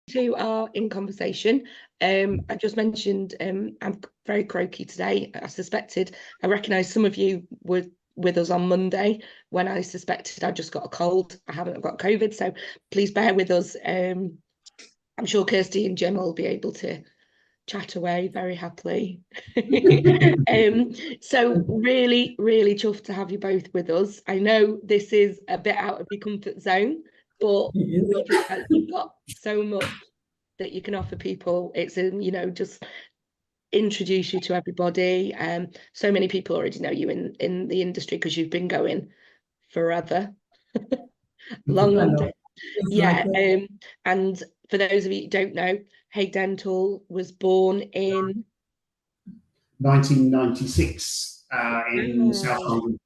to our In Conversation. I just mentioned I'm very croaky today. I recognised some of you were with us on Monday when I suspected I just got a cold. I haven't got COVID, so please bear with us. I'm sure Kirsty and Jim will be able to chat away very happily. So really, really chuffed to have you both with us. I know this is a bit out of your comfort zone, but you've got so much that you can offer people. It's just introduce you to everybody. So many people already know you in the industry because you've been going forever. long day. Yeah. And for those of you who don't know, Hague Dental was born in 1996 in South London.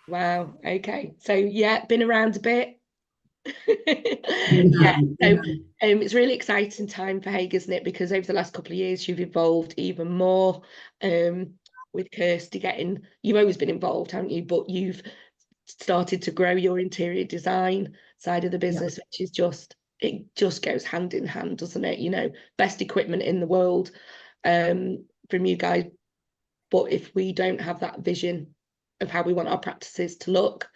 Wow. Okay. So yeah, been around a bit. Yeah. So it's really exciting time for Hague, isn't it? Because over the last couple of years, you've evolved even more. With Kirsty you've always been involved, haven't you? But you've started to grow your interior design side of the business, which is it just goes hand in hand, doesn't it? Best equipment in the world from you guys. But if we don't have that vision of how we want our practices to look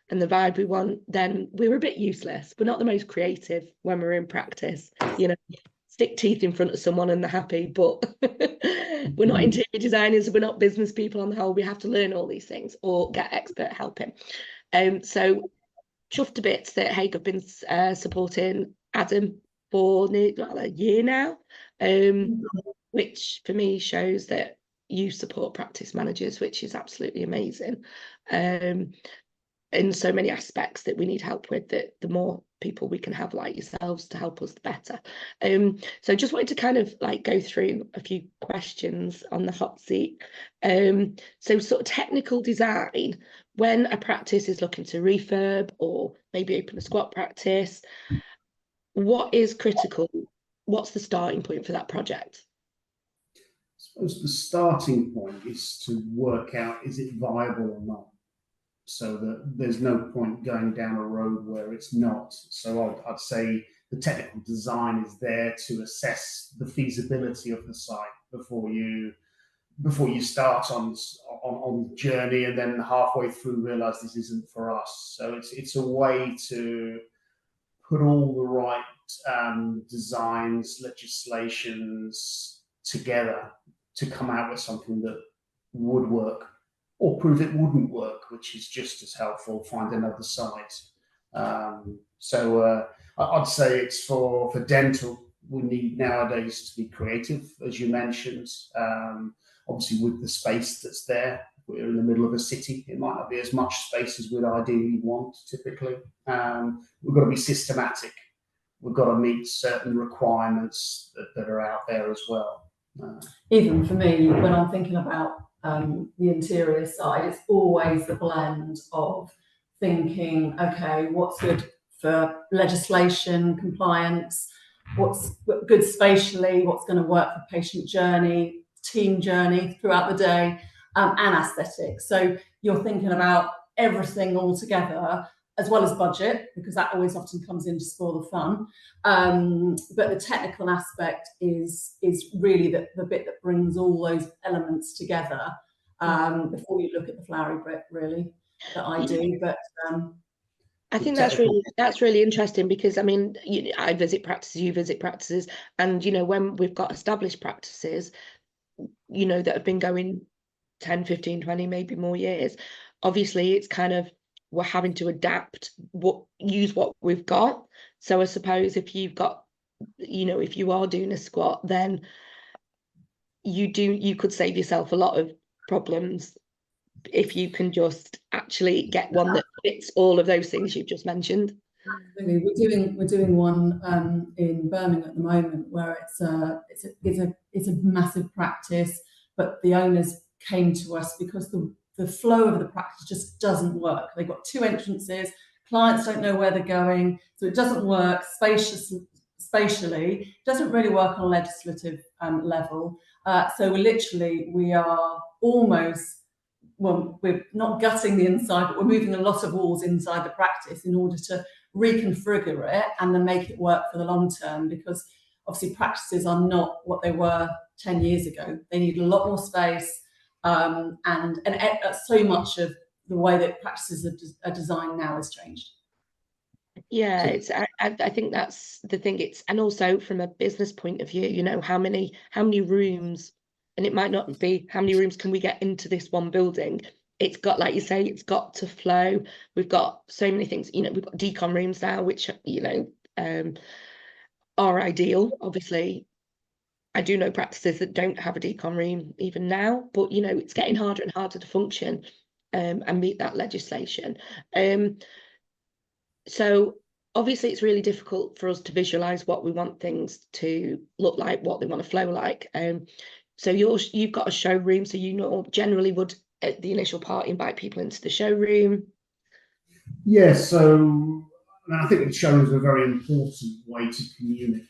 and the vibe we want, then we're a bit useless. We're not the most creative when we're in practice. Stick teeth in front of someone and they're happy, but we're not interior designers, we're not business people on the whole. We have to learn all these things or get expert help in. So chuffed to bits that Hague have been supporting Adam for nearly a year now, which for me shows that you support practice managers, which is absolutely amazing. In so many aspects that we need help with, that the more people we can have like yourselves to help us, the better. So just wanted to kind of go through a few questions on the hot seat. So sort of technical design, when a practice is looking to refurb or maybe open a squat practice, what is critical? What's the starting point for that project? I suppose the starting point is to work out, is it viable or not? So that there's no point going down a road where it's not. So I'd say the technical design is there to assess the feasibility of the site before you start on the journey, and then halfway through realize this isn't for us. So it's a way to put all the right designs, legislations together to come out with something that would work, or prove it wouldn't work, which is just as helpful. Find another site. So I'd say it's for dental. We need nowadays to be creative, as you mentioned. Obviously, with the space that's there, we're in the middle of a city. It might not be as much space as we'd ideally want. Typically, we've got to be systematic. We've got to meet certain requirements that are out there as well. Even for me, when I'm thinking about the interior side, it's always the blend of thinking, okay, what's good for legislation, compliance, what's good spatially, what's going to work for patient journey, team journey throughout the day, and aesthetics. So you're thinking about everything all together, as well as budget, because that always often comes in to spoil the fun. But the technical aspect is really the bit that brings all those elements together before you look at the flowery bit, really, that I do. But I think that's really interesting, because I mean, I visit practices, you visit practices, and when we've got established practices, that have been going 10, 15, 20, maybe more years, obviously it's kind of, we're having to adapt, use what we've got. So I suppose if you've got, if you are doing a squat, then you could save yourself a lot of problems if you can just actually get one that fits all of those things you've just mentioned. We're doing one in Birmingham at the moment where it's a massive practice, but the owners came to us because the flow of the practice just doesn't work. They've got two entrances, clients don't know where they're going, so it doesn't work spatially, it doesn't really work on a legislative level. So we are almost, well, we're not gutting the inside, but we're moving a lot of walls inside the practice in order to reconfigure it and then make it work for the long term, because obviously practices are not what they were 10 years ago. They need a lot more space, and so much of the way that practices are designed now has changed. Yeah, it's I think that's the thing. It's, and also from a business point of view, you know, how many rooms, and it might not be how many rooms can we get into this one building. It's got, like you say, it's got to flow. We've got so many things, you know, we've got decon rooms now, which, you know, are ideal. Obviously, I do know practices that don't have a decon room even now, but you know, it's getting harder and harder to function and meet that legislation. So obviously it's really difficult for us to visualize what we want things to look like, what they want to flow like. So you've got a showroom, so you know generally would at the initial part invite people into the showroom. Yeah, so I think the showroom is a very important way to communicate.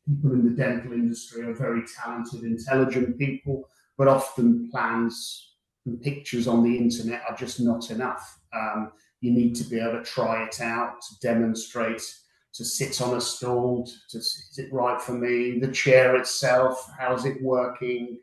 People in the dental industry are very talented, intelligent people, but often plans and pictures on the internet are just not enough. You need to be able to try it out, to demonstrate, to sit on a stool, is it right for me? The chair itself, how's it working?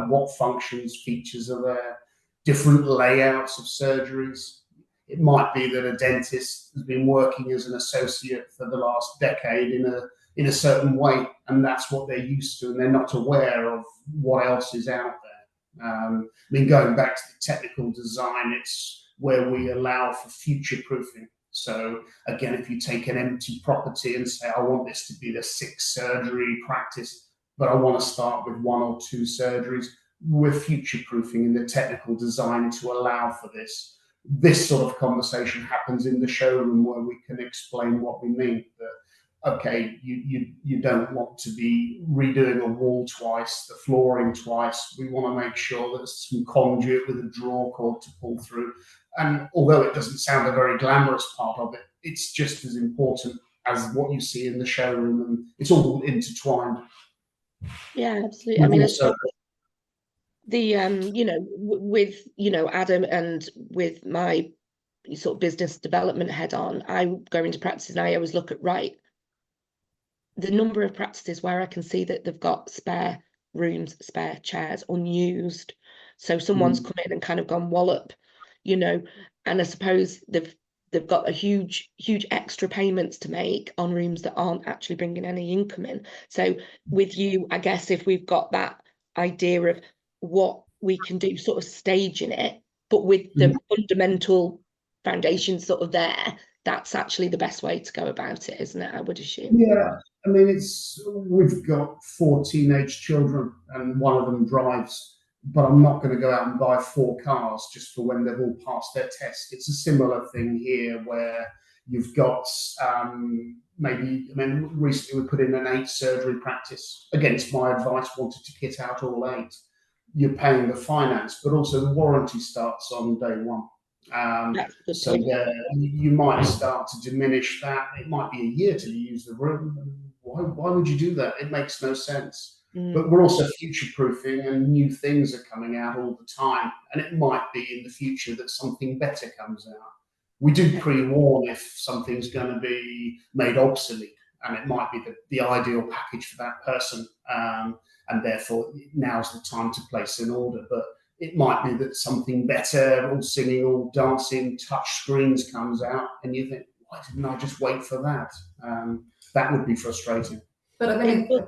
What functions, features are there? Different layouts of surgeries. It might be that a dentist has been working as an associate for the last decade in a certain way, and that's what they're used to, and they're not aware of what else is out there. I mean, going back to the technical design, it's where we allow for future proofing. So again, if you take an empty property and say, I want this to be the 6th surgery practice, but I want to start with 1 or 2 surgeries, we're future proofing in the technical design to allow for this. This sort of conversation happens in the showroom where we can explain what we mean. That, okay, you don't want to be redoing a wall twice, the flooring twice. We want to make sure there's some conduit with a draw cord to pull through. And although it doesn't sound a very glamorous part of it, it's just as important as what you see in the showroom, and it's all intertwined. Yeah, absolutely. I mean, also the you know, with, you know, Adam and with my sort of business development head on, I go into practices and I always look at, right, the number of practices where I can see that they've got spare rooms, spare chairs unused. So someone's come in and kind of gone wallop, you know, and I suppose they've got a huge extra payments to make on rooms that aren't actually bringing any income in. So with you, I guess if we've got that idea of what we can do, sort of staging it, but with the fundamental foundation sort of there, that's actually the best way to go about it, isn't it? I would assume. Yeah, I mean, we've got 4 teenage children and one of them drives, but I'm not going to go out and buy 4 cars just for when they've all passed their test. It's a similar thing here where you've got maybe, I mean, recently we put in an 8 surgery practice. Against my advice, wanted to kit out all 8. You're paying the finance, but also the warranty starts on day 1. So you might start to diminish that. It might be a year till you use the room. Why would you do that? It makes no sense. But we're also future proofing, and new things are coming out all the time. And it might be in the future that something better comes out. We do pre-warn if something's going to be made obsolete, and it might be the ideal package for that person. And therefore, now's the time to place an order. But it might be that something better, all singing, all dancing, touch screens comes out, and you think, why didn't I just wait for that? That would be frustrating. But I mean, a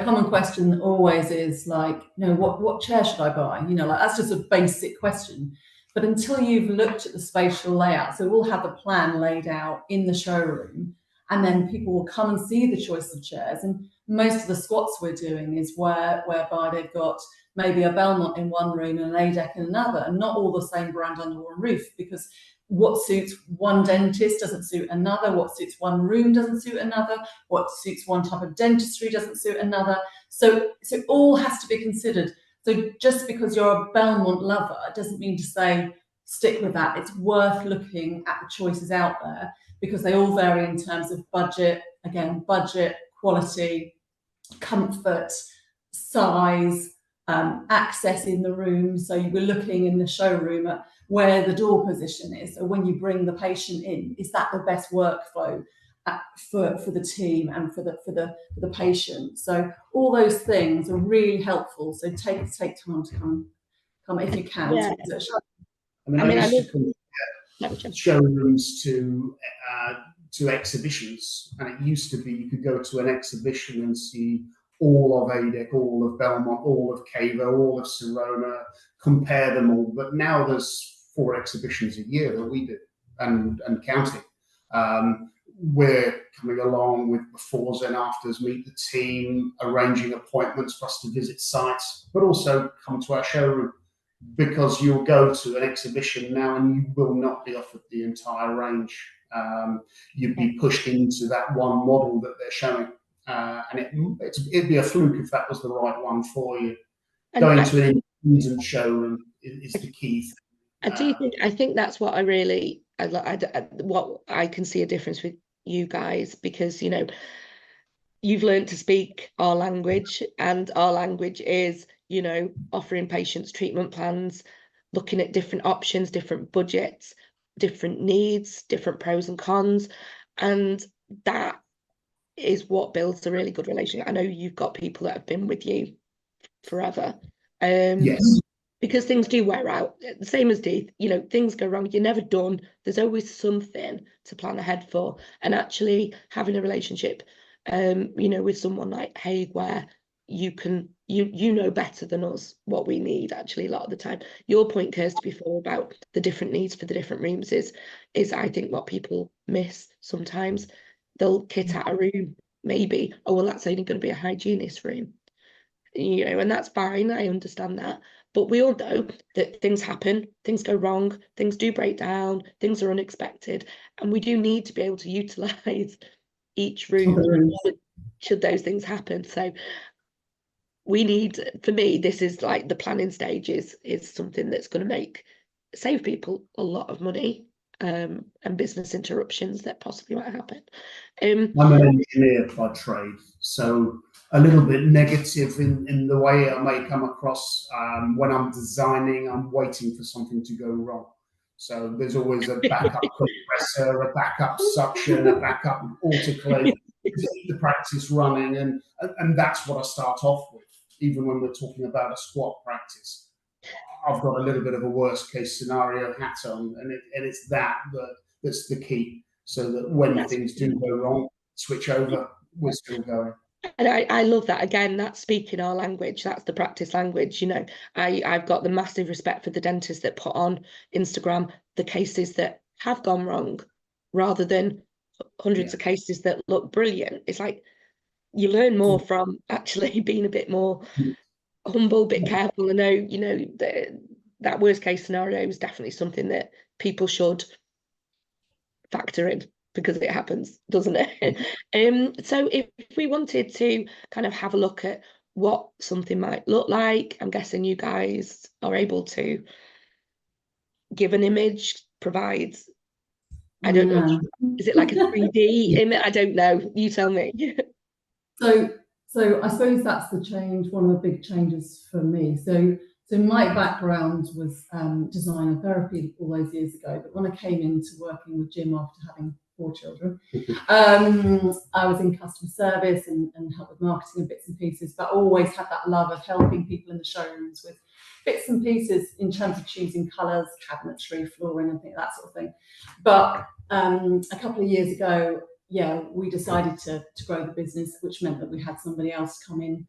common question always is like, you know, what chair should I buy? You know, like that's just a basic question. But until you've looked at the spatial layout, so we'll have a plan laid out in the showroom, and then people will come and see the choice of chairs. And most of the squats we're doing is whereby they've got maybe a Belmont in one room and an ADEC in another, and not all the same brand under one roof, because what suits one dentist doesn't suit another, what suits one room doesn't suit another, what suits one type of dentistry doesn't suit another. So it all has to be considered. So just because you're a Belmont lover doesn't mean to say stick with that. It's worth looking at the choices out there, because they all vary in terms of budget, quality, comfort, size, access in the room. So you were looking in the showroom at where the door position is. So when you bring the patient in, is that the best workflow? for the team and for the patient. So all those things are really helpful. So take time to come if you can. Yeah. I I used to love showrooms to exhibitions, and it used to be you could go to an exhibition and see all of ADEC, all of Belmont, all of Cavo, all of Sirona, compare them all. But now there's 4 exhibitions a year that we do, and counting. We're coming along with befores and afters, meet the team, arranging appointments for us to visit sites, but also come to our showroom, because you'll go to an exhibition now and you will not be offered the entire range. You'd be pushed into that one model that they're showing, and it'd be a fluke if that was the right one for you. Going to an independent showroom is the key thing. I think that's what what I can see a difference with you guys, because you've learned to speak our language, and our language is offering patients treatment plans, looking at different options, different budgets, different needs, different pros and cons, and that is what builds a really good relationship. I know you've got people that have been with you forever. Yes. Because things do wear out, the same as teeth. Things go wrong. You're never done. There's always something to plan ahead for. And actually having a relationship, with someone like Hague, where you know better than us what we need. Actually, a lot of the time, your point, Kirsty, before about the different needs for the different rooms is I think what people miss sometimes. They'll kit out a room, maybe. Oh well, that's only going to be a hygienist room. And that's fine. I understand that. But we all know that things happen, things go wrong, things do break down, things are unexpected, and we do need to be able to utilise each room should those things happen. So we need, for me, this is like the planning stage is something that's going to save people a lot of money, and business interruptions that possibly might happen. I'm an engineer by trade, so a little bit negative in the way I may come across. When I'm designing, I'm waiting for something to go wrong. So there's always a backup compressor, a backup suction, a backup autoclave to keep the practice running, and that's what I start off with. Even when we're talking about a squat practice, I've got a little bit of a worst case scenario hat on, and it's that's the key. So that when things do go wrong, switch over, we're still going. And I love that. Again, that's speaking our language. That's the practice language. I've got the massive respect for the dentists that put on Instagram the cases that have gone wrong, rather than hundreds of cases that look brilliant. It's like you learn more from actually being a bit more humble, bit careful. I know, that worst case scenario is definitely something that people should factor in, because it happens, doesn't it? So if we wanted to kind of have a look at what something might look like, I'm guessing you guys are able to give an image, provide, I don't know, is it like a 3D image? I don't know, you tell me. So I suppose that's the change, one of the big changes for me. So my background was design and therapy all those years ago, but when I came into working with Jim after having 4 children, I was in customer service and helped with marketing and bits and pieces, but always had that love of helping people in the showrooms with bits and pieces in terms of choosing colours, cabinetry, flooring, and that sort of thing. But a couple of years ago, we decided to grow the business, which meant that we had somebody else come in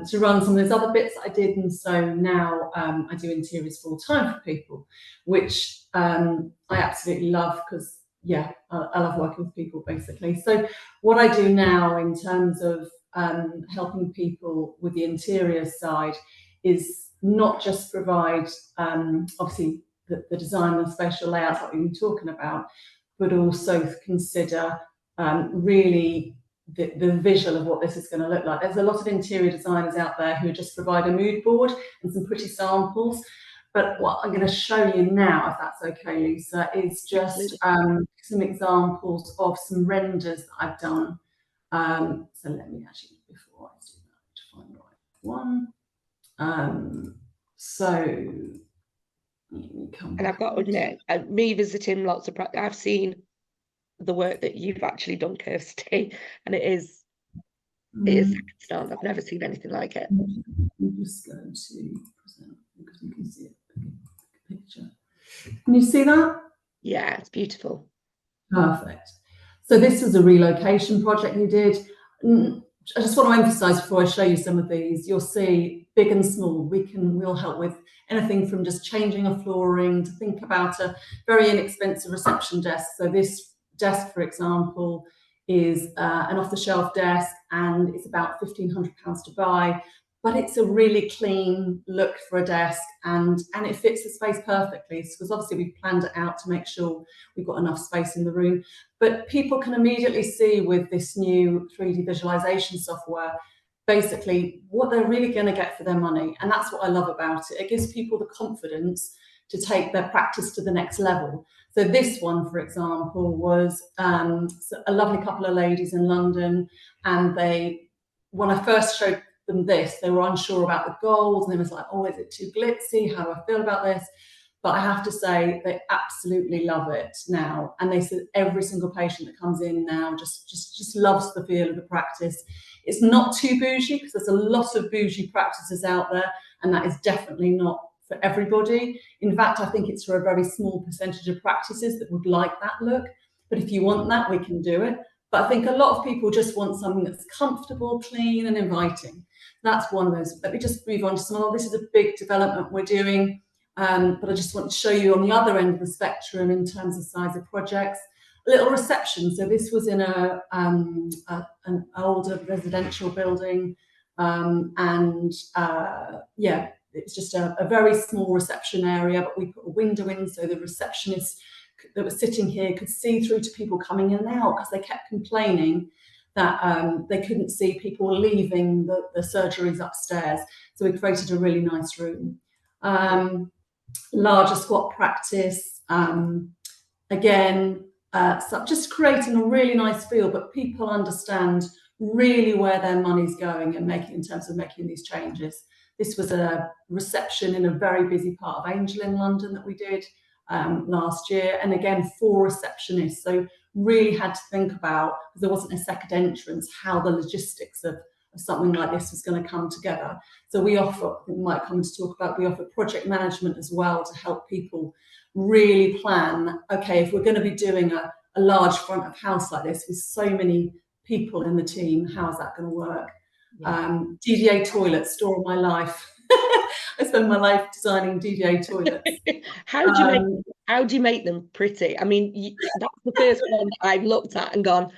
to run some of those other bits that I did. And so now I do interiors full time for people, which I absolutely love, because I love working with people, basically. So what I do now in terms of helping people with the interior side is not just provide obviously the design and the spatial layouts that we've been talking about, but also consider really the visual of what this is going to look like. There's a lot of interior designers out there who just provide a mood board and some pretty samples. But what I'm going to show you now, if that's okay, Lisa, is just some examples of some renders that I've done. So let me actually, before I do that, find the right one. So let me come. And I've got to admit, me visiting lots of practice, I've seen the work that you've actually done, Kirsty, and it is second to none. I've never seen anything like it. I'm just going to present because you can see a picture. Can you see that? Yeah, it's beautiful. Perfect. So this was a relocation project you did. I just want to emphasize before I show you some of these, you'll see big and small. We'll help with anything from just changing a flooring to think about a very inexpensive reception desk. So this desk, for example, is an off-the-shelf desk, and it's about £1,500 to buy, but it's a really clean look for a desk, and it fits the space perfectly, because obviously we've planned it out to make sure we've got enough space in the room. But people can immediately see with this new 3D visualization software basically what they're really going to get for their money, and that's what I love about it. It gives people the confidence to take their practice to the next level. So this one, for example, was a lovely couple of ladies in London, and when I first showed them this, they were unsure about the goals, and they was like, oh, is it too glitzy? How do I feel about this? But I have to say they absolutely love it now. And they said every single patient that comes in now just loves the feel of the practice. It's not too bougie, because there's a lot of bougie practices out there, and that is definitely not for everybody. In fact, I think it's for a very small percentage of practices that would like that look. But if you want that, we can do it. But I think a lot of people just want something that's comfortable, clean, and inviting. That's one of those. Let me just move on to some more. This is a big development we're doing, but I just want to show you on the other end of the spectrum in terms of size of projects. A little reception. So this was in an older residential building, yeah, it's just a very small reception area, but we put a window in so the receptionists that were sitting here could see through to people coming in and out, because they kept complaining that they couldn't see people leaving the surgeries upstairs. So we created a really nice room. Larger squat practice. Again, so just creating a really nice feel, but people understand really where their money's going and in terms of making these changes. This was a reception in a very busy part of Angel in London that we did last year. And again, 4 receptionists. So really had to think about, because there wasn't a second entrance, how the logistics of something like this was going to come together. So we offer, I think we might come to talk about, we offer project management as well to help people really plan, okay, if we're going to be doing a large front of house like this with so many people in the team, how's that going to work? Yeah. DDA toilets, store of my life. I spend my life designing DDA toilets. How do you make them pretty? I mean, that's the first one I've looked at and gone,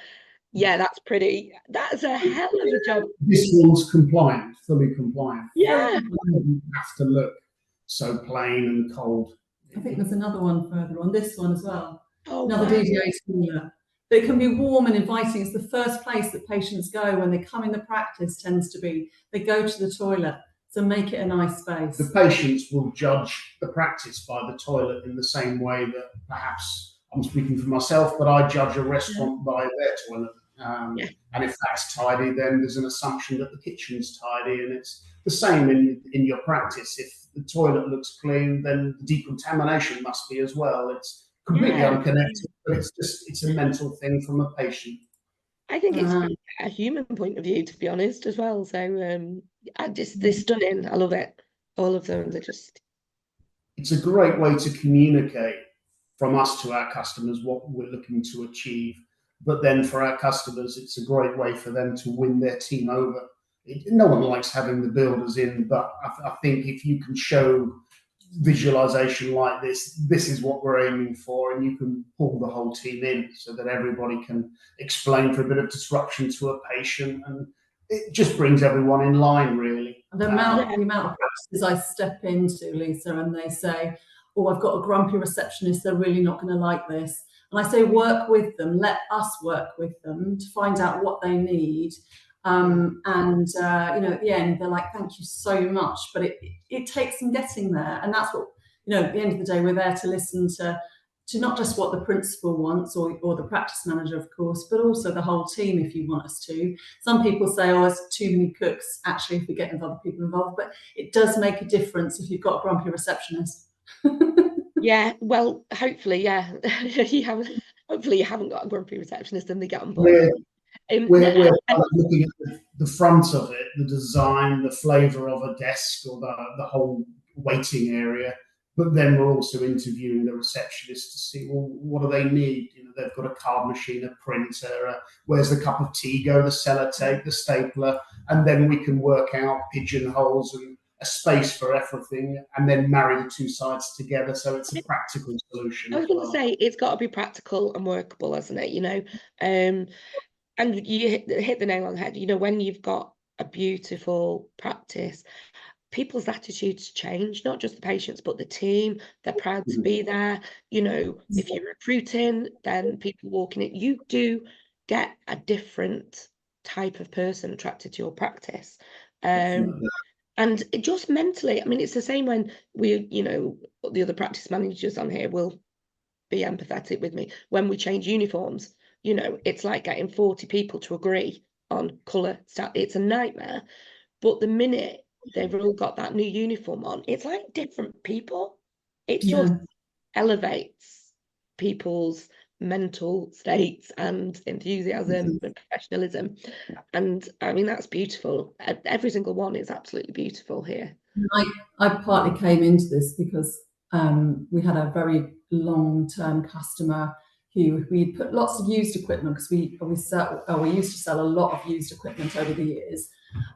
yeah, that's pretty. That's a hell of a job. This one's compliant, fully compliant. Yeah. It doesn't have to look so plain and cold. I think there's another one further on, this one as well. Oh, another wow. DDA toilet. But it can be warm and inviting. It's the first place that patients go when they come in the practice, tends to be. They go to the toilet. So make it a nice space. The patients will judge the practice by the toilet in the same way that perhaps, I'm speaking for myself, but I judge a restaurant by their toilet. And if that's tidy, then there's an assumption that the kitchen's tidy, and it's the same in your practice. If the toilet looks clean, then the decontamination must be as well. It's completely unconnected, but it's a mental thing from a patient. I think it's from a human point of view, to be honest, as well. So they're stunning. I love it. All of them. They're just. It's a great way to communicate from us to our customers what we're looking to achieve. But then for our customers, it's a great way for them to win their team over. No one likes having the builders in, but I think if you can show visualization like this is what we're aiming for, and you can pull the whole team in so that everybody can explain for a bit of disruption to a patient, and it just brings everyone in line, really. The amount of practices I step into, Lisa, and they say, oh, I've got a grumpy receptionist, they're really not going to like this. And I say, work with them, let us work with them to find out what they need. You know, at the end, they're like, thank you so much. But it takes some getting there. And that's what, you know, at the end of the day, we're there to listen to not just what the principal wants or the practice manager, of course, but also the whole team if you want us to. Some people say, oh, there's too many cooks, actually, if we get other people involved. But it does make a difference if you've got a grumpy receptionist. Yeah, well, hopefully, yeah. hopefully you haven't got a grumpy receptionist and they get on board. We're, No, we're kind of looking at the front of it, the design, the flavour of a desk, or the whole waiting area. But then we're also interviewing the receptionist to see, well, what do they need? You know, they've got a card machine, a printer, where's the cup of tea go, the sellotape, the stapler, and then we can work out pigeonholes and a space for everything, and then marry the two sides together, so it's a practical solution. I was going to say, it's got to be practical and workable, hasn't it? You know, and you hit the nail on the head. You know, when you've got a beautiful practice, people's attitudes change, not just the patients, but the team. They're proud to be there. You know, if you're recruiting, then people walking in, you do get a different type of person attracted to your practice. And it just mentally, I mean, it's the same when we, you know, the other practice managers on here will be empathetic with me. When we change uniforms, you know, it's like getting 40 people to agree on colour. It's a nightmare. But the minute they've all got that new uniform on, it's like different people. It just elevates people's mental states and enthusiasm and professionalism. And I mean, that's beautiful. Every single one is absolutely beautiful here. I partly came into this because we had a very long-term customer who we put lots of used equipment, because we used to sell a lot of used equipment over the years.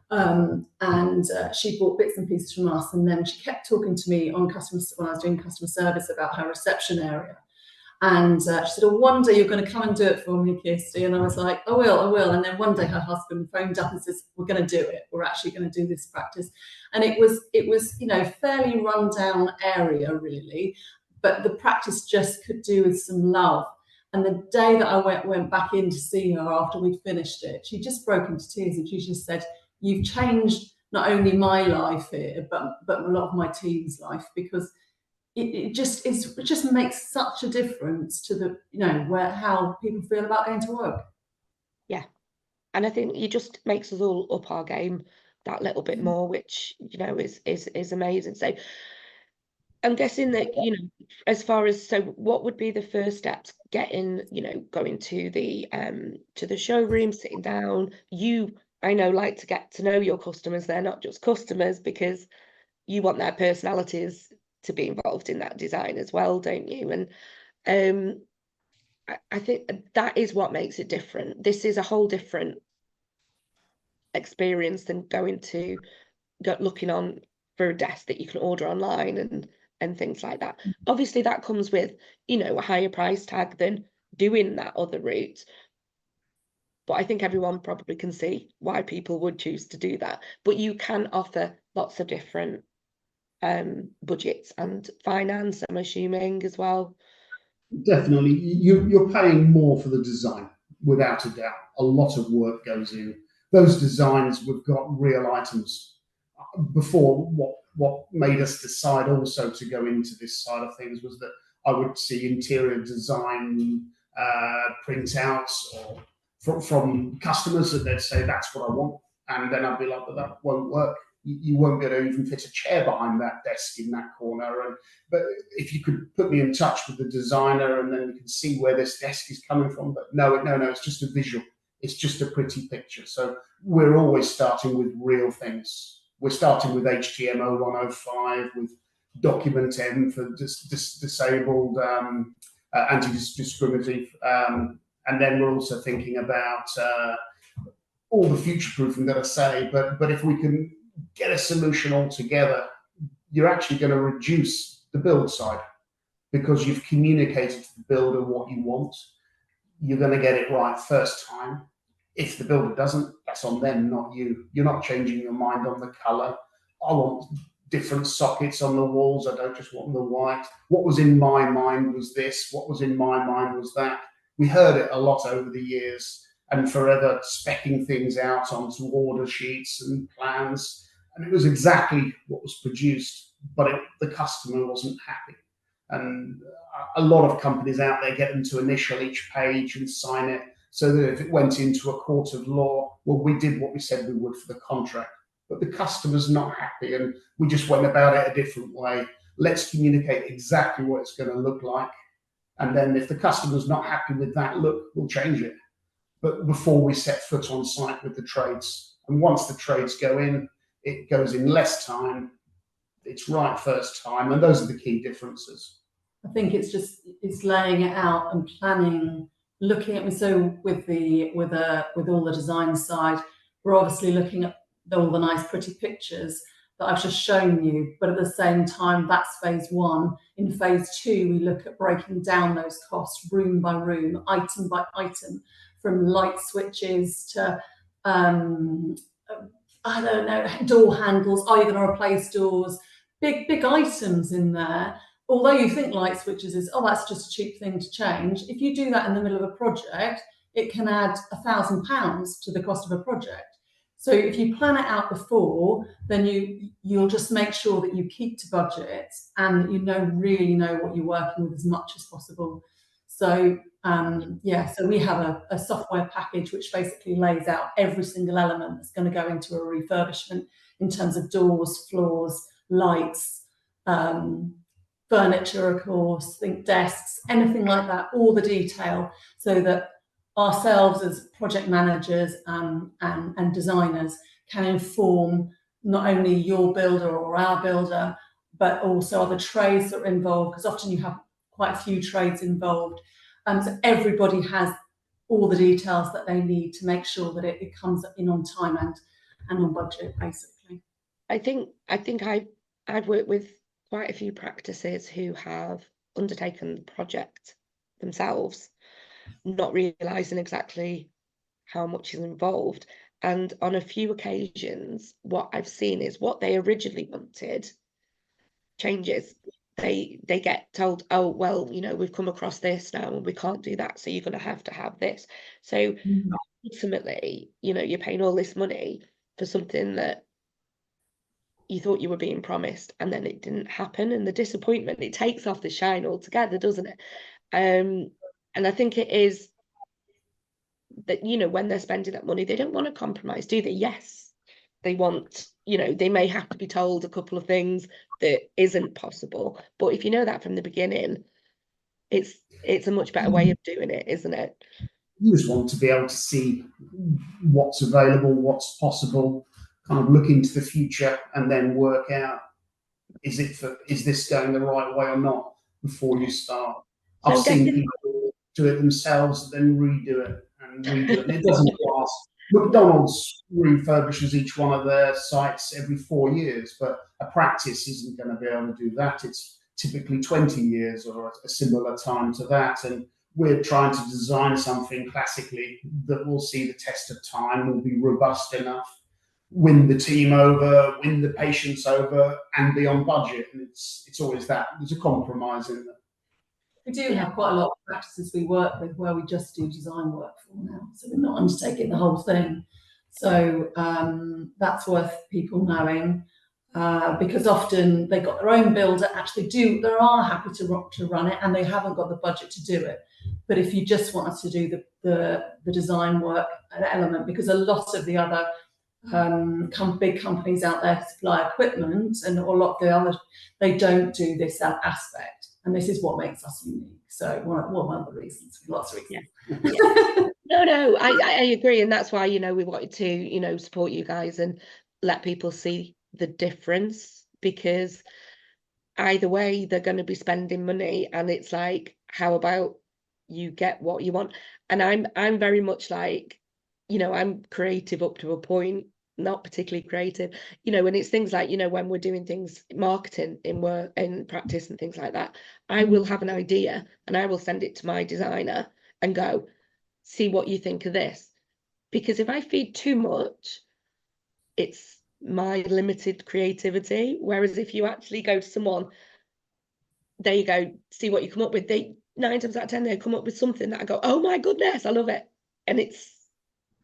And she bought bits and pieces from us, and then she kept talking to me on when I was doing customer service about her reception area. And she said, "Oh, one day you're going to come and do it for me, Kirsty." And I was like, "I will." And then one day her husband phoned up and says, "We're going to do it. We're actually going to do this practice." And it was, you know, fairly run down area really, but the practice just could do with some love. And the day that I went back in to see her after we'd finished it, she just broke into tears, and she just said, "You've changed not only my life here, but a lot of my team's life, because it just makes such a difference to the, you know, how people feel about going to work." Yeah, and I think it just makes us all up our game that little bit more, which, you know, is amazing. So I'm guessing that, you know, as far as, so what would be the first steps? Getting, you know, going to the showroom, sitting down. You, I know, like to get to know your customers. They're not just customers, because you want their personalities to be involved in that design as well, don't you? And I think that is what makes it different. This is a whole different experience than looking on for a desk that you can order online and things like that. Obviously, that comes with, you know, a higher price tag than doing that other route. But I think everyone probably can see why people would choose to do that. But you can offer lots of different budgets and finance, I'm assuming, as well. Definitely, you're paying more for the design, without a doubt. A lot of work goes in those designs. We've got real items. Before, what made us decide also to go into this side of things was that I would see interior design printouts or from customers that they'd say, "That's what I want," and then I'd be like, "But that won't work. You won't be able to even fit a chair behind that desk in that corner." But if you could put me in touch with the designer, and then we can see where this desk is coming from. But no, it's just a visual. It's just a pretty picture. So we're always starting with real things. We're starting with HTML 105, with document M for disabled, anti-discriminative, and then we're also thinking about all the future-proofing that I say. But if we can get a solution all together, you're actually going to reduce the build side, because you've communicated to the builder what you want. You're going to get it right first time. If the builder doesn't, that's on them, not you. You're not changing your mind on the color. I want different sockets on the walls. I don't just want the white. What was in my mind was this. What was in my mind was that. We heard it a lot over the years, and forever specking things out onto order sheets and plans. And it was exactly what was produced, but the customer wasn't happy. And a lot of companies out there get them to initial each page and sign it, so that if it went into a court of law, well, we did what we said we would for the contract. But the customer's not happy, and we just went about it a different way. Let's communicate exactly what it's going to look like. And then if the customer's not happy with that look, we'll change it. But before we set foot on site with the trades. And once the trades go in, it goes in less time. It's right first time. And those are the key differences. I think it's laying it out and planning, looking at, so with all the design side, we're obviously looking at all the nice pretty pictures that I've just shown you, but at the same time, that's phase one. In phase two, we look at breaking down those costs room by room, item by item, from light switches to I don't know, door handles. Are you going to replace doors? Big items in there. Although you think light switches is, oh, that's just a cheap thing to change. If you do that in the middle of a project, it can add £1,000 to the cost of a project. So if you plan it out before, then you'll just make sure that you keep to budget and that you really know what you're working with as much as possible. So so we have a software package which basically lays out every single element that's going to go into a refurbishment in terms of doors, floors, lights, furniture, of course, think desks, anything like that, all the detail, so that ourselves as project managers and designers can inform not only your builder or our builder, but also other trades that are involved, because often you have quite a few trades involved. So everybody has all the details that they need to make sure that it comes in on time and on budget, basically. I think I've worked with quite a few practices who have undertaken the project themselves, not realising exactly how much is involved. And on a few occasions, what I've seen is what they originally wanted changes. They get told, oh, well, we've come across this now and we can't do that, so you're going to have this. So ultimately, you're paying all this money for something that you thought you were being promised, and then it didn't happen, and the disappointment, it takes off the shine altogether, doesn't it? And I think it is that, when they're spending that money, they don't want to compromise, do they? Yes, they want, they may have to be told a couple of things that isn't possible, but if you know that from the beginning, it's a much better way of doing it, isn't it? You just want to be able to see what's available, what's possible, kind of look into the future, and then work out, is this going the right way or not before you start. So I've seen people do it themselves, then redo it and redo it, and it doesn't last. McDonald's refurbishes each one of their sites every 4 years, but a practice isn't going to be able to do that. It's typically 20 years or a similar time to that, and we're trying to design something classically that will see the test of time, will be robust enough, win the team over, win the patients over, and be on budget. And it's always that. There's a compromise in there. We do have quite a lot of practices we work with where we just do design work for now. So we're not undertaking the whole thing. So that's worth people knowing, because often they've got their own builder, they are happy to run it, and they haven't got the budget to do it. But if you just want us to do the design work, an element, because a lot of the other big companies out there supply equipment, and a lot of the others, they don't do this aspect, and this is what makes us unique. So one of the reasons, lots of reasons. Yeah. No, I agree, and that's why we wanted to support you guys and let people see the difference, because either way they're going to be spending money, and it's like, how about you get what you want? And I'm very much like, I'm creative up to a point, not particularly creative, and it's things like, when we're doing things, marketing in work, in practice and things like that, I will have an idea and I will send it to my designer and go, see what you think of this. Because if I feed too much, it's my limited creativity. Whereas if you actually go to someone, there you go, see what you come up with, 9 times out of 10 they come up with something that I go, oh my goodness, I love it. And it's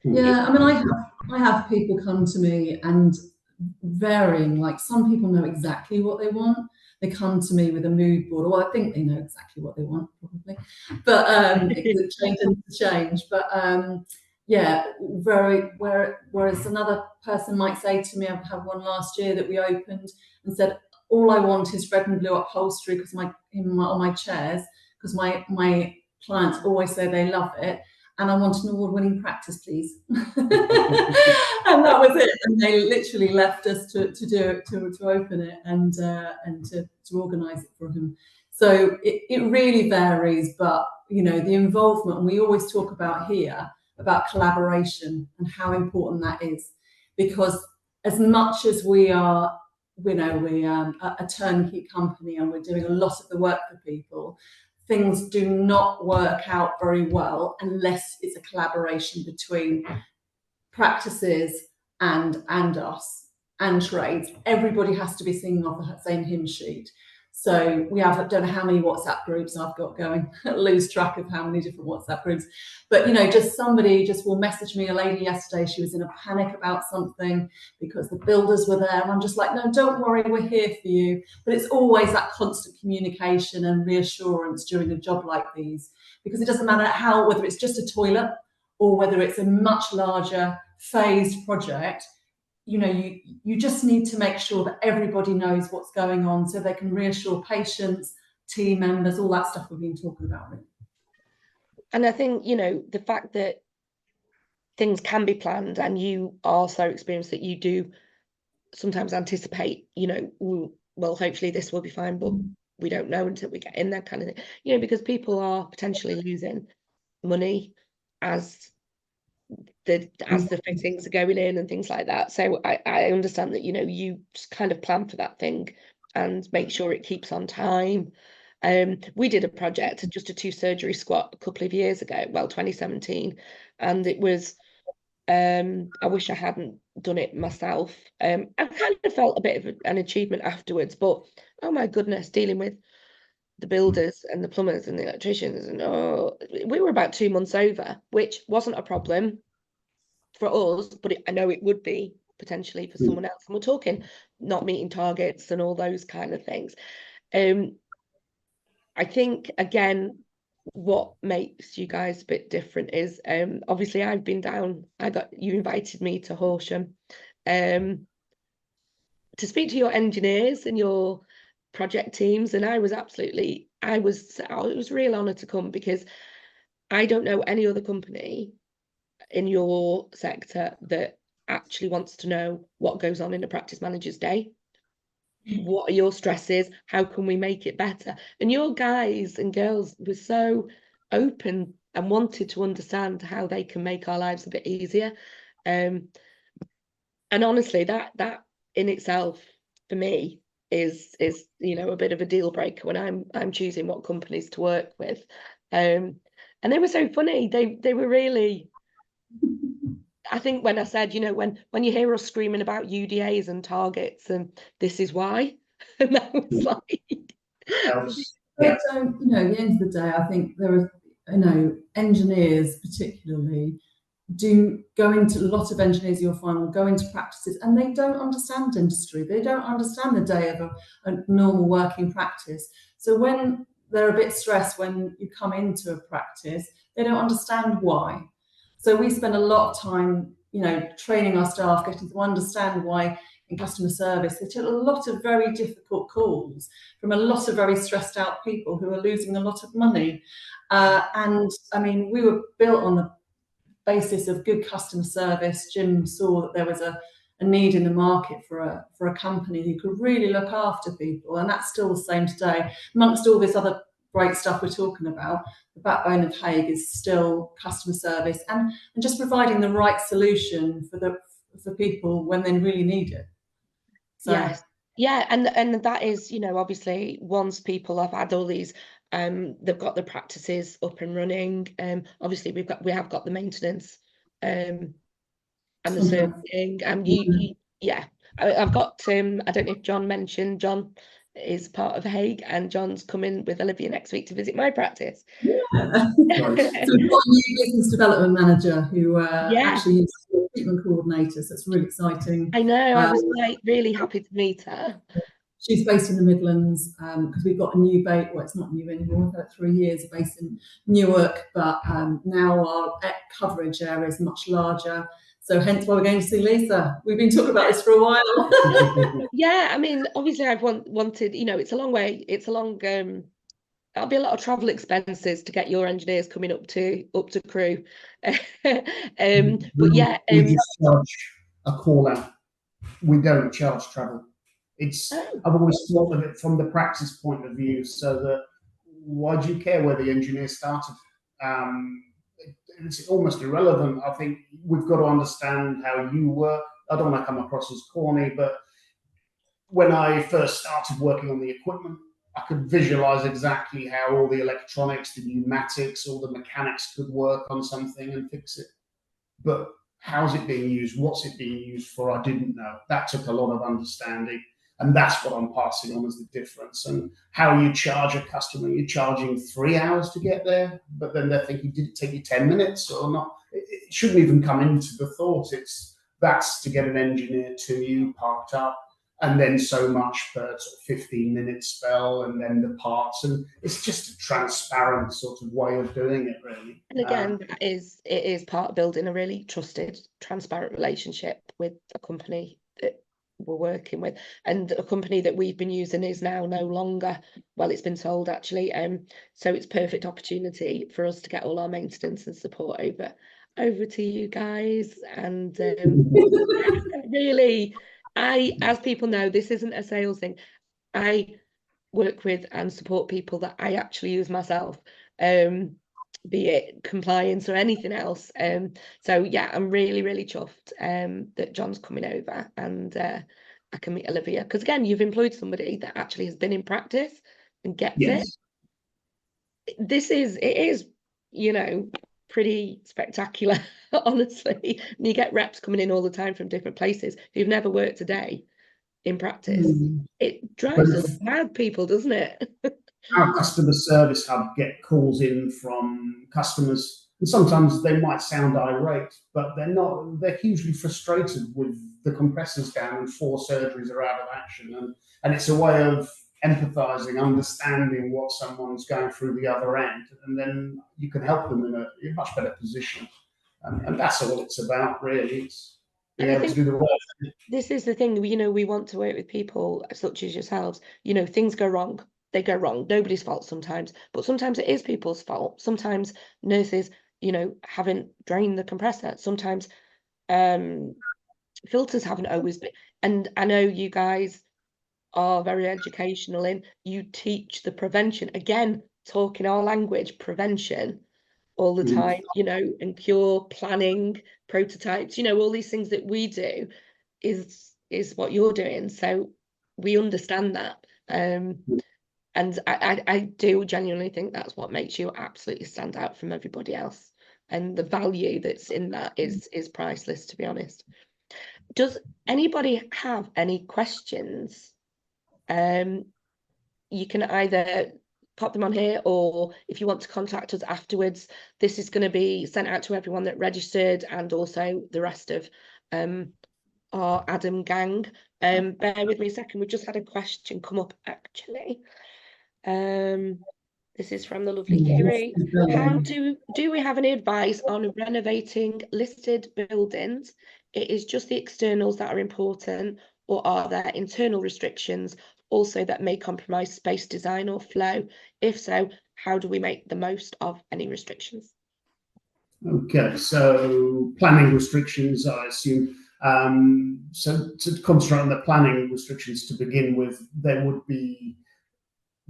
I have people come to me and varying, like some people know exactly what they want. They come to me with a mood board, or I think they know exactly what they want, probably, but it change. But whereas another person might say to me, I've had one last year that we opened and said, all I want is red and blue upholstery because on my chairs, because my clients always say they love it, and I want an award-winning practice, please. And that was it. And they literally left us to do it, to open it and to organise it for him. So it really varies, but you know, the involvement, and we always talk about here about collaboration and how important that is, because as much as we are, you know, we are a turnkey company and we're doing a lot of the work for people, things do not work out very well unless it's a collaboration between practices and us and trades. Everybody has to be singing off the same hymn sheet. So we have, I don't know how many WhatsApp groups I've got going, lose track of how many different WhatsApp groups. But, you know, just somebody just will message me, a lady yesterday, she was in a panic about something because the builders were there. And I'm just like, no, don't worry, we're here for you. But it's always that constant communication and reassurance during a job like these, because it doesn't matter how, whether it's just a toilet or whether it's a much larger phased project, you know, you just need to make sure that everybody knows what's going on so they can reassure patients, team members, all that stuff we've been talking about. And I think, you know, the fact that things can be planned and you are so experienced that you do sometimes anticipate, you know, well, hopefully this will be fine, but we don't know until we get in there, kind of thing, you know, because people are potentially losing money as the fittings are going in and things like that. So I understand that, you know, you just kind of plan for that thing and make sure it keeps on time. We did a project, just a 2 surgery squat a couple of years ago, well, 2017, and it was I wish I hadn't done it myself. I kind of felt a bit of an achievement afterwards, but oh my goodness, dealing with the builders and the plumbers and the electricians, and we were about 2 months over, which wasn't a problem for us, but I know it would be potentially for someone else. And we're talking not meeting targets and all those kind of things. I think, again, what makes you guys a bit different is obviously I've been down, you invited me to Horsham to speak to your engineers and your project teams, and it was a real honor to come, because I don't know any other company in your sector that actually wants to know what goes on in a practice manager's day. What are your stresses? How can we make it better? And your guys and girls were so open and wanted to understand how they can make our lives a bit easier. And honestly, that in itself for me is you know, a bit of a deal breaker when I'm choosing what companies to work with. And they were so funny. They were really, I think when I said, you know, when you hear us screaming about UDAs and targets and this is why, and that was like, But you know, at the end of the day, I think there are, you know, engineers particularly do go into, a lot of engineers you'll find will go into practices and they don't understand industry. They don't understand the day of a normal working practice. So when they're a bit stressed when you come into a practice, they don't understand why. So we spend a lot of time, you know, training our staff, getting to understand why in customer service. They took a lot of very difficult calls from a lot of very stressed out people who are losing a lot of money. And I mean, we were built on the basis of good customer service. Jim saw that there was a need in the market for a company who could really look after people, and that's still the same today. Amongst all this other great stuff we're talking about, the backbone of Hague is still customer service and just providing the right solution for people when they really need it. So. Yes, yeah, and that is, you know, obviously once people have had all these, they've got the practices up and running. Obviously we have got the maintenance, and the servicing. I've got I don't know if John mentioned, John is part of Hague, and John's coming with Olivia next week to visit my practice. Yeah. So we've got a new business development manager who actually is a treatment coordinator, so it's really exciting. I know, I was like really happy to meet her. She's based in the Midlands because we've got a new base. Well, it's not new anymore. We've had 3 years based in Newark, but now our coverage area is much larger. So hence why we're going to see Lisa. We've been talking about this for a while. Yeah, I mean, obviously I've wanted, you know, it's a long way. It's a long that'll be a lot of travel expenses to get your engineers coming up to crew. But yeah, we just charge a call out. We don't charge travel. oh, I've always thought of it from the practice point of view, so that why do you care where the engineer started? It's almost irrelevant. I think we've got to understand how you work. I don't want to come across as corny, but when I first started working on the equipment, I could visualize exactly how all the electronics, the pneumatics, all the mechanics could work on something and fix it. But how's it being used? What's it being used for? I didn't know. That took a lot of understanding. And that's what I'm passing on as the difference. And how you charge a customer, you're charging 3 hours to get there, but then they're thinking, did it take you 10 minutes or not? It shouldn't even come into the thought. That's to get an engineer to you, parked up, and then so much per sort of 15-minute spell, and then the parts. And it's just a transparent sort of way of doing it, really. and again, it is part of building a really trusted, transparent relationship with a company that we're working with, and a company that we've been using is now no longer, well, it's been sold actually, so it's perfect opportunity for us to get all our maintenance and support over to you guys. And really, as people know, this isn't a sales thing. I work with and support people that I actually use myself, be it compliance or anything else. So yeah, I'm really, really chuffed that John's coming over, and I can meet Olivia, because again, you've employed somebody that actually has been in practice and gets it. It is, you know, pretty spectacular, honestly. And you get reps coming in all the time from different places who've never worked a day in practice. It drives us mad, people, doesn't it? Our customer service hub get calls in from customers, and sometimes they might sound irate, but they're not. They're hugely frustrated with the compressors down and 4 surgeries are out of action, and it's a way of empathizing, understanding what someone's going through the other end, and then you can help them in a much better position. And that's all it's about, really. It's being able to do the right thing. This is the thing, you know, we want to work with people such as yourselves. You know, things go wrong. They go wrong. Nobody's fault sometimes, but sometimes it is people's fault. Sometimes nurses, you know, haven't drained the compressor. Sometimes filters haven't always been. And I know you guys are very educational in, you teach the prevention. Again, talking our language, prevention all the time, you know, and cure planning, prototypes, you know, all these things that we do is what you're doing. So we understand that. And I do genuinely think that's what makes you absolutely stand out from everybody else. And the value that's in that is priceless, to be honest. Does anybody have any questions? You can either pop them on here, or if you want to contact us afterwards, this is going to be sent out to everyone that registered and also the rest of our Adam gang. Bear with me a second, we've just had a question come up actually. This is from the lovely Kiri. How do we have any advice on renovating listed buildings? It is just the externals that are important, or are there internal restrictions also that may compromise space design or flow? If so, how do we make the most of any restrictions? Okay, so planning restrictions, I assume. So to concentrate on the planning restrictions to begin with, there would be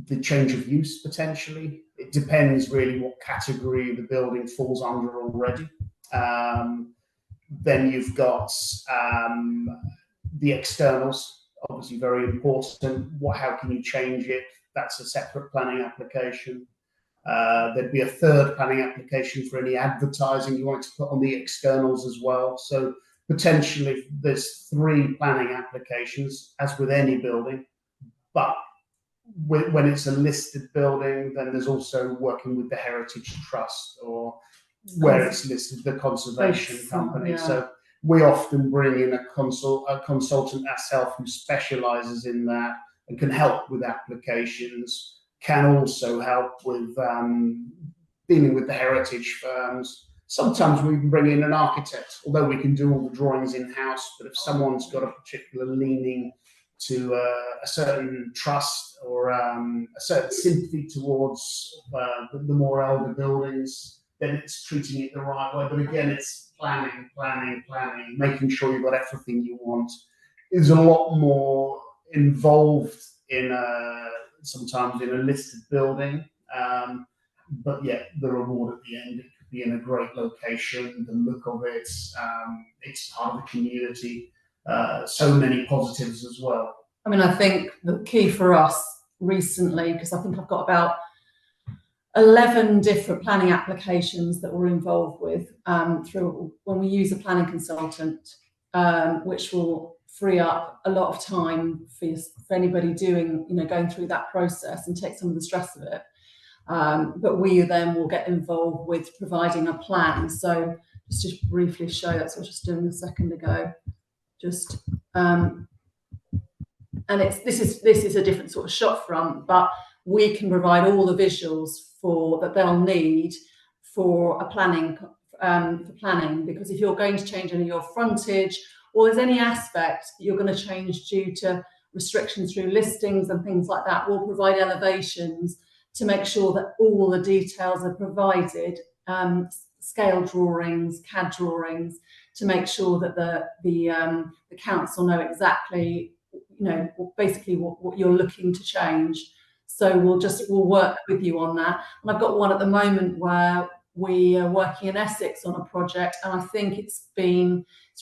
the change of use potentially. It depends really what category the building falls under already. Then you've got the externals, obviously very important. How can you change it? That's a separate planning application. There'd be a third planning application for any advertising you want to put on the externals as well. So potentially there's 3 planning applications, as with any building. But when it's a listed building, then there's also working with the Heritage Trust, or where it's listed, the conservation company. So we often bring in a consultant ourselves who specialises in that and can help with applications, can also help with dealing with the heritage firms. Sometimes we can bring in an architect, although we can do all the drawings in-house, but if someone's got a particular leaning to a certain trust or a certain sympathy towards the more elder buildings, then it's treating it the right way. But again, it's planning, making sure you've got everything you want. There's a lot more involved in sometimes in a listed building. But yeah, the reward at the end, it could be in a great location, the look of it, it's part of the community, so many positives as well. I mean, I think the key for us recently, because I think I've got about 11 different planning applications that we're involved with through when we use a planning consultant, which will free up a lot of time for anybody doing, going through that process and take some of the stress of it. But we then will get involved with providing a plan. So just to briefly show, that's what I was just doing a second ago. And this is a different sort of shop front, but we can provide all the visuals that they'll need for a planning because if you're going to change any of your frontage or there's any aspect that you're going to change due to restrictions through listings and things like that, we'll provide elevations to make sure that all the details are provided, scale drawings, CAD drawings, to make sure that the council know exactly, basically what you're looking to change. So we'll work with you on that. And I've got one at the moment where we are working in Essex on a project, and I think it's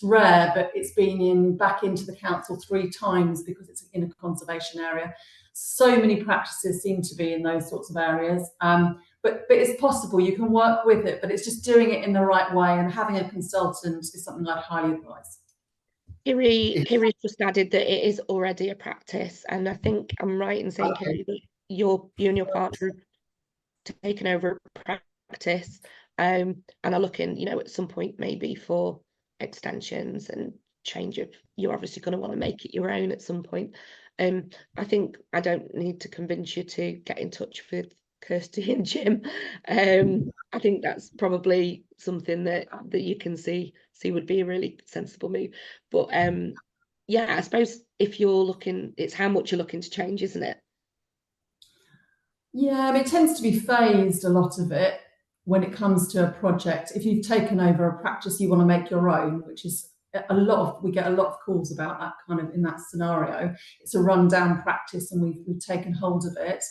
rare, but it's been back into the council 3 times because it's in a conservation area. So many practices seem to be in those sorts of areas, but it's possible. You can work with it, but it's just doing it in the right way, and having a consultant is something I'd highly advise. Kiri just added that it is already a practice, and I think I'm right in saying, Kiri, that you and your partner have taken over a practice and are looking, at some point maybe for extensions and change of. You're obviously going to want to make it your own at some point. I think I don't need to convince you to get in touch with Kirsty and Jim. I think that's probably something that you can see would be a really sensible move. But yeah, I suppose if you're looking, it's how much you're looking to change, isn't it? Yeah, I mean, it tends to be phased, a lot of it, when it comes to a project. If you've taken over a practice you want to make your own, which is we get a lot of calls about that kind of in that scenario. It's a rundown practice and we've taken hold of it.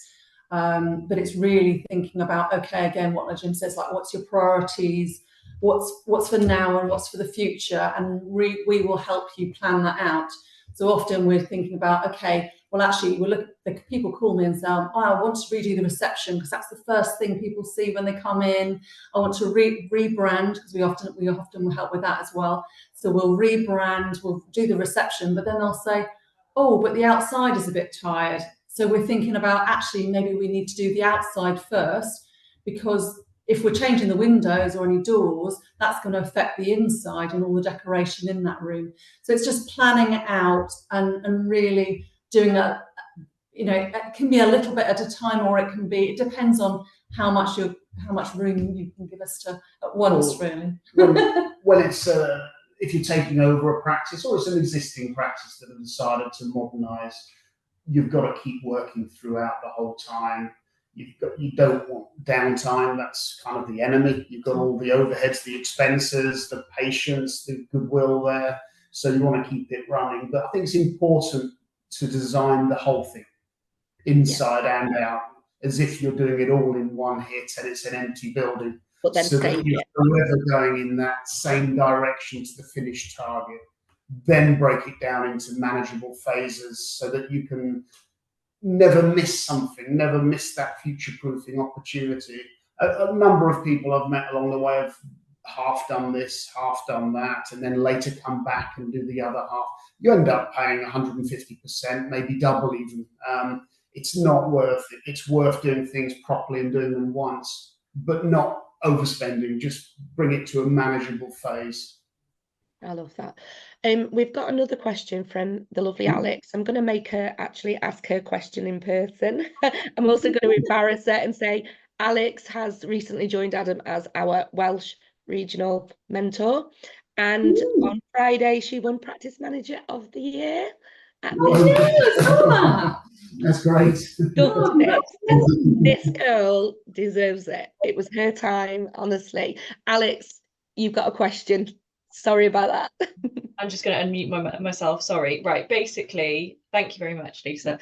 But it's really thinking about, okay, again, what Jim says, like, what's your priorities, what's for now and what's for the future, and we will help you plan that out. So often we're thinking about, okay, well, actually, the people call me and say, oh, I want to redo the reception because that's the first thing people see when they come in. I want to rebrand, because we often will help with that as well. So we'll rebrand, we'll do the reception, but then they'll say, oh, but the outside is a bit tired. So we're thinking about, actually, maybe we need to do the outside first, because if we're changing the windows or any doors, that's going to affect the inside and all the decoration in that room. So it's just planning it out and really doing that. It can be a little bit at a time, or it depends on how much room you can give us to at once, really. When it's if you're taking over a practice, or it's an existing practice that have decided to modernise, you've got to keep working throughout the whole time. You don't want downtime. That's kind of the enemy. You've got all the overheads, the expenses, the patience, the goodwill there. So you want to keep it running. But I think it's important to design the whole thing, inside and out, as if you're doing it all in one hit and it's an empty building. But then so that you're forever going in that same direction to the finished target. Then break it down into manageable phases so that you can never miss something, never miss that future-proofing opportunity. A number of people I've met along the way have half done this, half done that, and then later come back and do the other half. You end up paying 150%, maybe double even. It's not worth it. It's worth doing things properly and doing them once, but not overspending. Just bring it to a manageable phase. I love that. We've got another question from the lovely Alex. I'm going to make her actually ask her question in person. I'm also going to embarrass her and say Alex has recently joined Adam as our Welsh regional mentor, and on Friday she won Practice Manager of the Year. at Well, this I saw that. that's great. This girl deserves it. It was her time, honestly. Alex, you've got a question. Sorry about that. I'm just going to unmute myself. Sorry. Right. Basically, thank you very much, Lisa.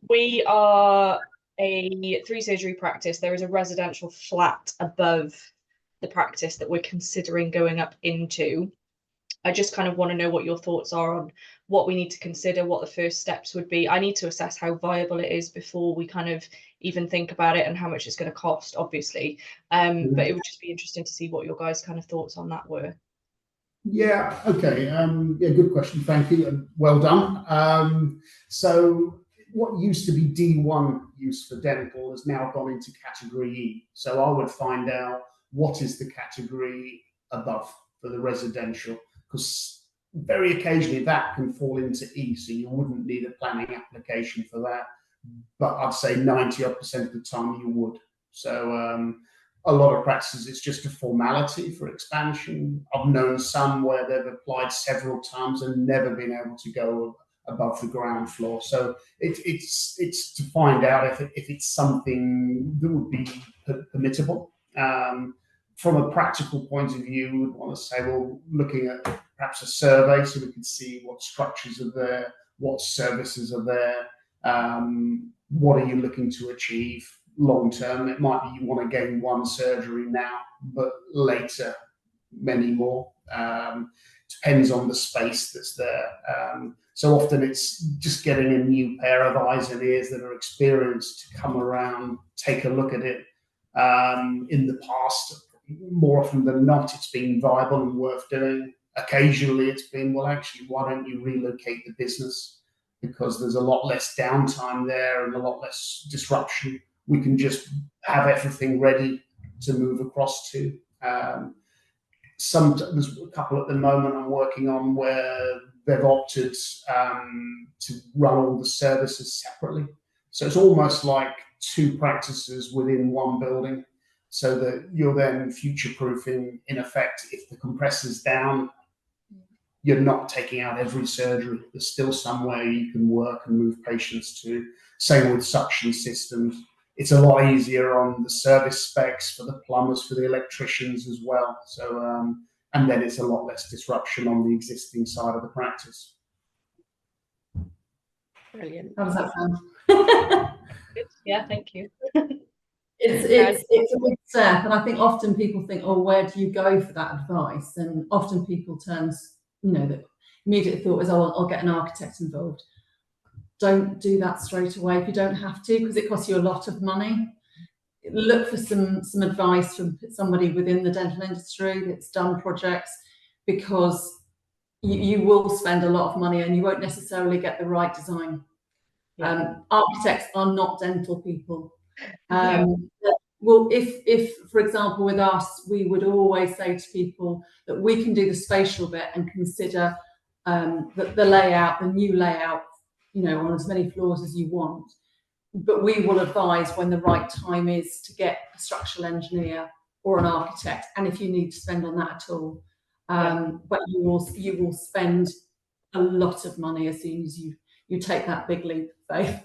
We are a 3-surgery practice. There is a residential flat above the practice that we're considering going up into. I just kind of want to know what your thoughts are on what we need to consider, what the first steps would be. I need to assess how viable it is before we kind of even think about it and how much it's going to cost, obviously. But it would just be interesting to see what your guys' kind of thoughts on that were. Yeah, okay. Yeah, good question. Thank you, and well done. So what used to be D1 use for dental has now gone into category E. So I would find out what is the category above for the residential, because very occasionally that can fall into E, so you wouldn't need a planning application for that. But I'd say 90% of the time you would. So a lot of practices, it's just a formality for expansion. I've known some where they've applied several times and never been able to go above the ground floor. So it's to find out if it's something that would be permissible. From a practical point of view, we would want to say, well, looking at perhaps a survey so we can see what structures are there, what services are there, what are you looking to achieve long term. It might be you want to gain one surgery now, but later many more. Depends on the space that's there. So often it's just getting a new pair of eyes and ears that are experienced to come around, take a look at it. In the past, more often than not, it's been viable and worth doing. Occasionally it's been, well, actually, why don't you relocate the business? Because there's a lot less downtime there and a lot less disruption. We can just have everything ready to move across to. There's a couple at the moment I'm working on where they've opted to run all the services separately. So it's almost like 2 practices within one building, so that you're then future-proofing, in effect, if the compressor's down, you're not taking out every surgery. There's still somewhere you can work and move patients to. Same with suction systems. It's a lot easier on the service specs for the plumbers, for the electricians as well. So, and then it's a lot less disruption on the existing side of the practice. Brilliant. How does that sound? Yeah, thank you. It's a big step, and I think often people think, oh, where do you go for that advice? And often people the immediate thought is, oh, I'll get an architect involved. Don't do that straight away if you don't have to, because it costs you a lot of money. Look for some advice from somebody within the dental industry that's done projects, because you will spend a lot of money and you won't necessarily get the right design. Architects are not dental people. Well, if for example with us, we would always say to people that we can do the spatial bit and consider the layout, the new layout, on as many floors as you want. But we will advise when the right time is to get a structural engineer or an architect, and if you need to spend on that at all. But you will spend a lot of money as soon as you take that big leap of faith.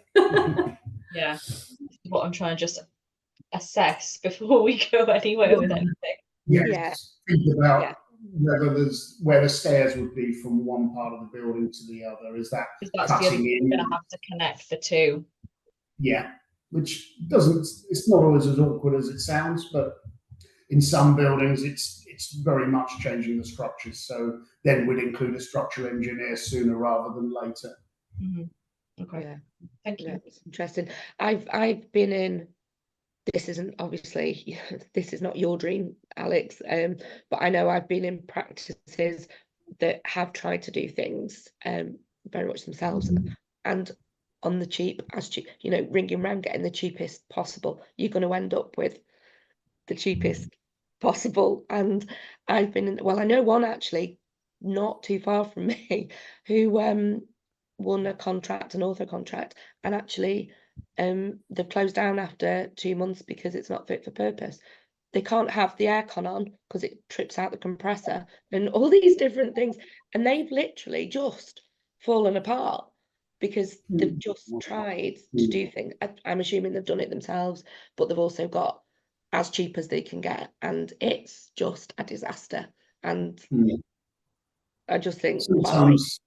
Yeah, this is what I'm trying to just assess before we go anywhere with anything. Yes. Think about where the stairs would be from one part of the building to the other. Is that cutting in? You're going to have to connect the two. Yeah, which it's not always as awkward as it sounds, but in some buildings it's very much changing the structures. So then we'd include a structural engineer sooner rather than later. Mm-hmm. Okay. Yeah. Thank you. Yeah, it's interesting. I've been in. This isn't obviously, this is not your dream, Alex, but I know I've been in practices that have tried to do things very much themselves, and on the cheap, ringing around getting the cheapest possible. You're going to end up with the cheapest possible. And I've been in, well, I know one actually not too far from me who won a contract, an ortho contract, and actually they've closed down after 2 months because it's not fit for purpose. They can't have the aircon on because it trips out the compressor and all these different things, and they've literally just fallen apart. because they've just tried to do things. I'm assuming they've done it themselves, but they've also got as cheap as they can get, and it's just a disaster. And I just think sometimes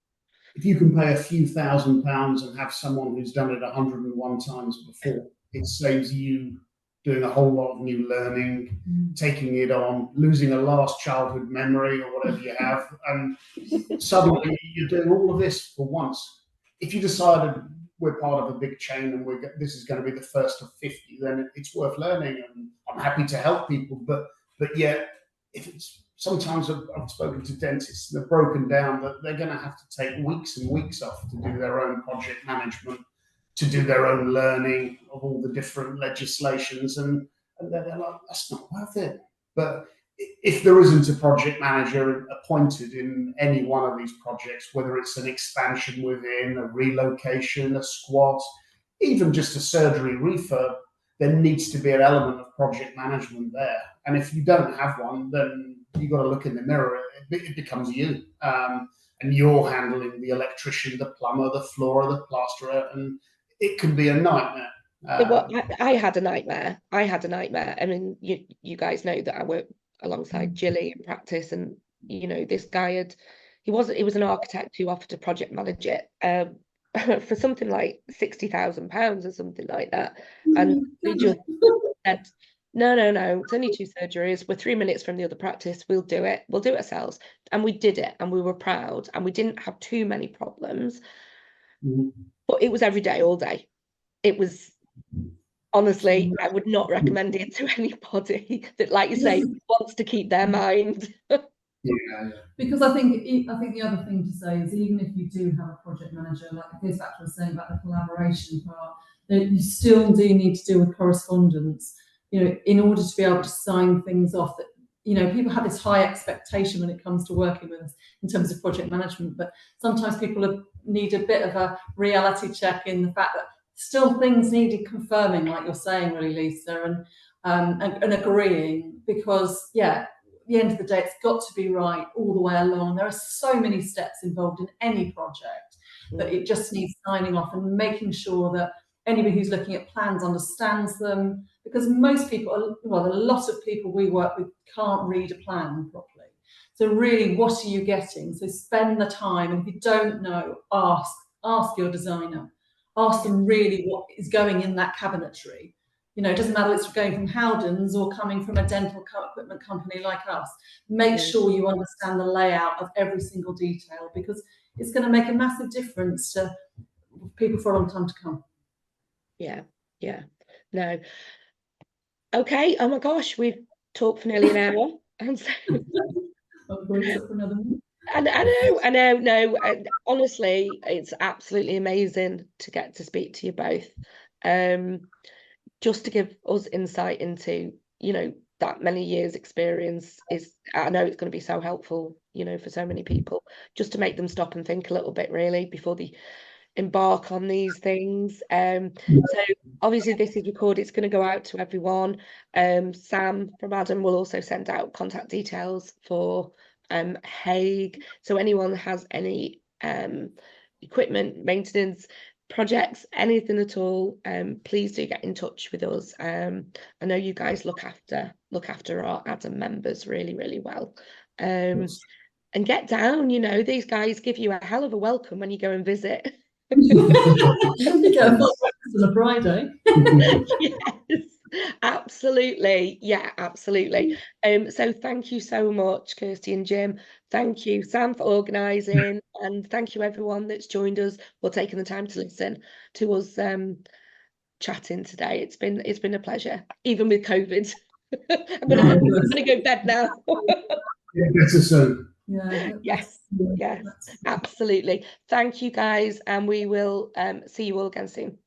if you can pay a few £1,000s and have someone who's done it 101 times before, it saves you doing a whole lot of new learning, taking it on, losing a last childhood memory or whatever you have, and suddenly you're doing all of this for once. If you decided we're part of a big chain and this is going to be the first of 50, then it's worth learning, and I'm happy to help people. But yet, if it's sometimes I've spoken to dentists, they're broken down that they're going to have to take weeks and weeks off to do their own project management, to do their own learning of all the different legislations, and they're like, that's not worth it. But if there isn't a project manager appointed in any one of these projects, whether it's an expansion within, a relocation, a squat, even just a surgery refurb, there needs to be an element of project management there. And if you don't have one, then you've got to look in the mirror. It becomes you. And you're handling the electrician, the plumber, the floorer, the plasterer, and it can be a nightmare. Well, I had a nightmare. I mean, you guys know that I work alongside Gilly in practice, and this guy he was an architect who offered to project manage it for something like £60,000 or something like that, and we just said, no, it's only 2 surgeries, we're 3 minutes from the other practice, we'll do it ourselves. And we did it, and we were proud, and we didn't have too many problems. But it was every day, all day. It was, honestly, I would not recommend it to anybody that, like you say, wants to keep their mind. Because I think the other thing to say is, even if you do have a project manager, like it goes back to what I was saying about the collaboration part, that you still do need to deal with correspondence, in order to be able to sign things off. That people have this high expectation when it comes to working with us in terms of project management, but sometimes people need a bit of a reality check in the fact that still things needed confirming, like you're saying, really, Lisa, and agreeing, because at the end of the day, it's got to be right all the way along. There are so many steps involved in any project that it just needs signing off and making sure that anybody who's looking at plans understands them, because most people, a lot of people we work with can't read a plan properly. So really, what are you getting? So spend the time, and if you don't know, ask your designer. Ask them really what is going in that cabinetry. It doesn't matter if it's going from Howden's or coming from a dental equipment company like us. Make sure you understand the layout of every single detail, because it's going to make a massive difference to people for a long time to come. Yeah. No. Okay. Oh my gosh, we've talked for nearly an hour. And so I know. No, honestly, it's absolutely amazing to get to speak to you both. Just to give us insight into, that many years experience I know it's going to be so helpful, for so many people, just to make them stop and think a little bit, really, before they embark on these things. So obviously this is recorded, it's going to go out to everyone. Sam from Adam will also send out contact details for Hague, so anyone has any equipment maintenance projects, anything at all, please do get in touch with us. I know you guys look after our Adam members really, really well. Yes. And get down, these guys give you a hell of a welcome when you go and visit. You get a full breakfast on a Friday. Yes, absolutely. Yeah, absolutely. So thank you so much, Kirsty and Jim. Thank you, Sam, for organising, and thank you everyone that's joined us or taking the time to listen to us chatting today. It's been a pleasure, even with COVID. I'm gonna go to bed now. Better soon. Yes, absolutely. Thank you guys, and we will see you all again soon.